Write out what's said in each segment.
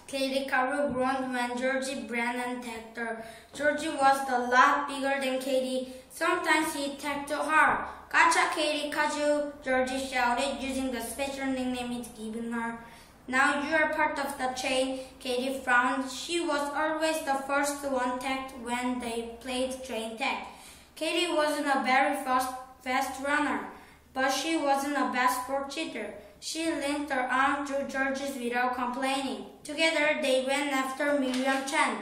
Katie Carew groaned when Georgie Brennan tagged her. Georgie was a lot bigger than Katie. Sometimes he tagged her. Gotcha, Katie Kaju, Georgie shouted, using the special nickname he'd given her. Now you are part of the train, Katie frowned. She was always the first one tagged when they played train tag. Katie wasn't a very fast runner, but she wasn't a bad sport cheater. She linked her arm through Georgie's without complaining. Together they went after Miriam Chen.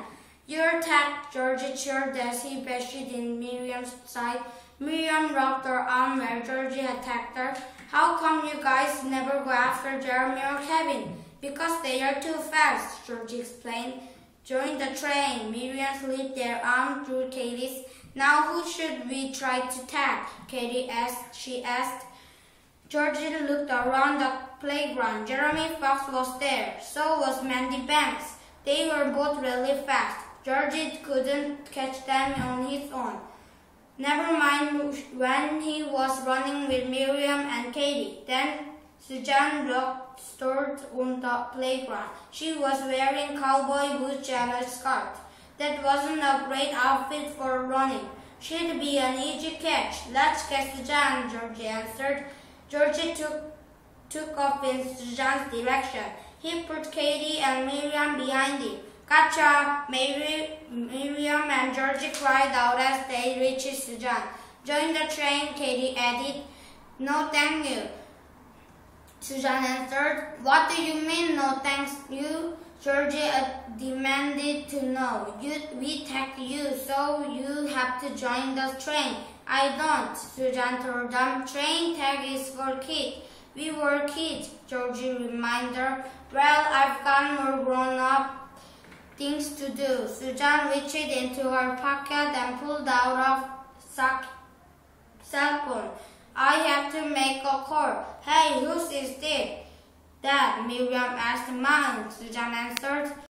You're tagged, Georgie cheered as he bashed in Miriam's side. Miriam rubbed her arm where Georgie had tagged her. How come you guys never go after Jeremy or Kevin? Because they are too fast, Georgie explained. Join the train. Miriam slipped their arm through Katie's. Now who should we try to tag? She asked. Georgie looked around the playground. Jeremy Fox was there. So was Mandy Banks. They were both really fast. Georgie couldn't catch them on his own. Never mind when he was running with Miriam and Katie. Then Suzanne looked stored on the playground. She was wearing cowboy boots and a skirt. That wasn't a great outfit for running. She'd be an easy catch. Let's get Suzanne, Georgie answered. Georgie took off in Suzanne's direction. He put Katie and Miriam behind him. Gotcha! Miriam and Georgie cried out as they reached Suzanne. Join the train, Katie added. No, thank you, Suzanne answered. What do you mean, no thanks you? Georgie demanded to know. We tagged you, so you have to join the train. I don't, Suzanne told them. Train tag is for kids. We were kids, Georgie reminded her. Well, I've got more grown-up things to do. Suzanne reached into her pocket and pulled out a cell phone. I have to make a call. Hey, whose is this? That, Miriam asked. Mine, Suzanne answered.